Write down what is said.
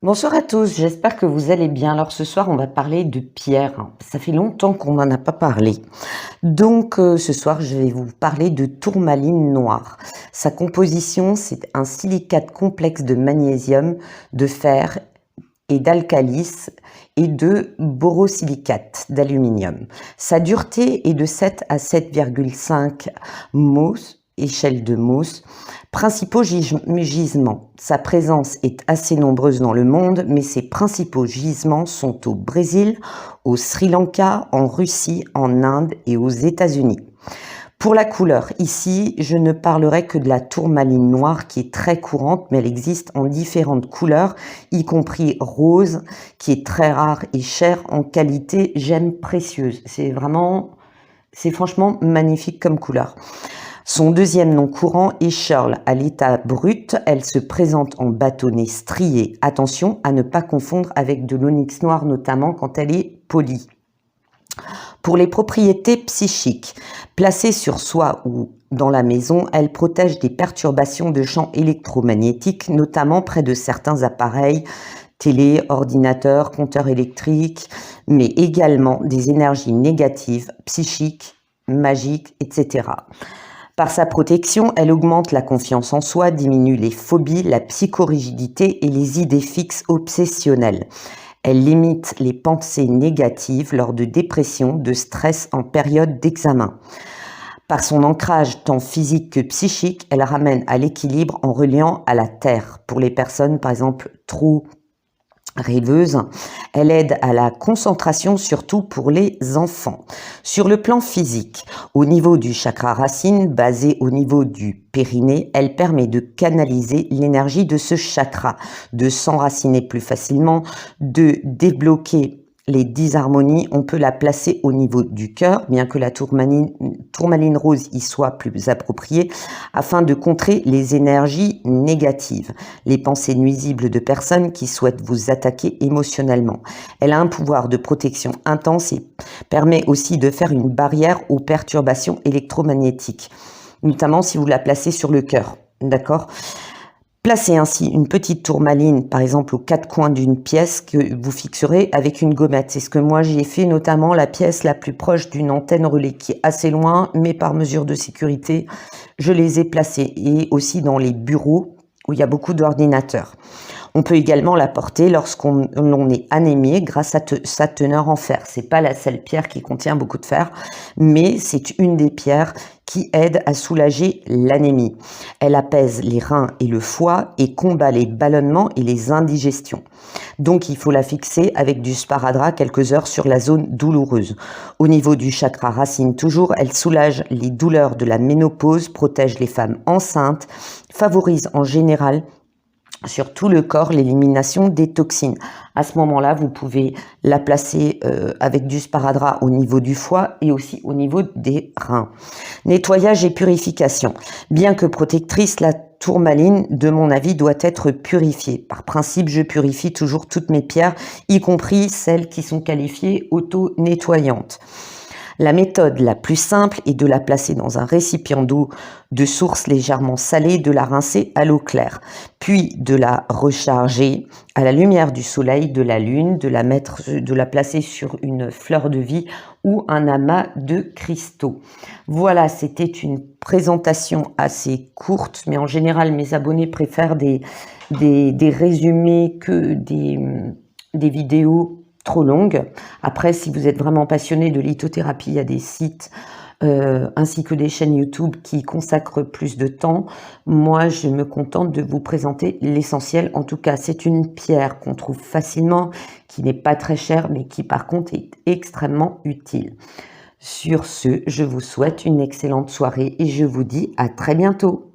Bonsoir à tous, j'espère que vous allez bien. Alors ce soir, on va parler de pierre. Ça fait longtemps qu'on n'en a pas parlé. Donc ce soir, je vais vous parler de tourmaline noire. Sa composition, c'est un silicate complexe de magnésium, de fer et d'alcalis et de borosilicate d'aluminium. Sa dureté est de 7 à 7,5 Mohs, échelle de Mohs. Principaux gisements. Sa présence est assez nombreuse dans le monde, mais ses principaux gisements sont au Brésil, au Sri Lanka, en Russie, en Inde et aux États-Unis. Pour la couleur, ici, je ne parlerai que de la tourmaline noire qui est très courante, mais elle existe en différentes couleurs, y compris rose, qui est très rare et chère en qualité gemme précieuse. C'est franchement magnifique comme couleur. Son deuxième nom courant est Shirl. À l'état brut, elle se présente en bâtonnet strié. Attention à ne pas confondre avec de l'onyx noir, notamment quand elle est polie. Pour les propriétés psychiques, placée sur soi ou dans la maison, elle protège des perturbations de champs électromagnétiques, notamment près de certains appareils, télé, ordinateurs, compteurs électriques, mais également des énergies négatives, psychiques, magiques, etc. Par sa protection, elle augmente la confiance en soi, diminue les phobies, la psychorigidité et les idées fixes obsessionnelles. Elle limite les pensées négatives lors de dépression, de stress en période d'examen. Par son ancrage tant physique que psychique, elle ramène à l'équilibre en reliant à la terre. Pour les personnes, par exemple, trop rêveuse, elle aide à la concentration surtout pour les enfants. Sur le plan physique, au niveau du chakra racine, basé au niveau du périnée, elle permet de canaliser l'énergie de ce chakra, de s'enraciner plus facilement, de débloquer les disharmonies. On peut la placer au niveau du cœur, bien que la tourmaline rose y soit plus appropriée, afin de contrer les énergies négatives, les pensées nuisibles de personnes qui souhaitent vous attaquer émotionnellement. Elle a un pouvoir de protection intense et permet aussi de faire une barrière aux perturbations électromagnétiques, notamment si vous la placez sur le cœur. D'accord ? Placez ainsi une petite tourmaline, par exemple, aux quatre coins d'une pièce que vous fixerez avec une gommette. C'est ce que moi j'ai fait, notamment la pièce la plus proche d'une antenne relais qui est assez loin, mais par mesure de sécurité, je les ai placées. Et aussi dans les bureaux où il y a beaucoup d'ordinateurs. On peut également la porter lorsqu'on est anémié grâce à sa teneur en fer. C'est pas la seule pierre qui contient beaucoup de fer, mais c'est une des pierres qui aide à soulager l'anémie. Elle apaise les reins et le foie et combat les ballonnements et les indigestions. Donc il faut la fixer avec du sparadrap quelques heures sur la zone douloureuse. Au niveau du chakra racine toujours, elle soulage les douleurs de la ménopause, protège les femmes enceintes, favorise en général sur tout le corps l'élimination des toxines. À ce moment-là, vous pouvez la placer avec du sparadrap au niveau du foie et aussi au niveau des reins. Nettoyage et purification. Bien que protectrice, la tourmaline, de mon avis, doit être purifiée. Par principe, je purifie toujours toutes mes pierres, y compris celles qui sont qualifiées auto-nettoyantes. La méthode la plus simple est de la placer dans un récipient d'eau de source légèrement salée, de la rincer à l'eau claire, puis de la recharger à la lumière du soleil, de la lune, de la placer sur une fleur de vie ou un amas de cristaux. Voilà, c'était une présentation assez courte, mais en général, mes abonnés préfèrent des résumés que des vidéos trop longue. Après, si vous êtes vraiment passionné de lithothérapie, il y a des sites ainsi que des chaînes YouTube qui consacrent plus de temps. Moi, je me contente de vous présenter l'essentiel. En tout cas, c'est une pierre qu'on trouve facilement, qui n'est pas très chère, mais qui par contre est extrêmement utile. Sur ce, je vous souhaite une excellente soirée et je vous dis à très bientôt.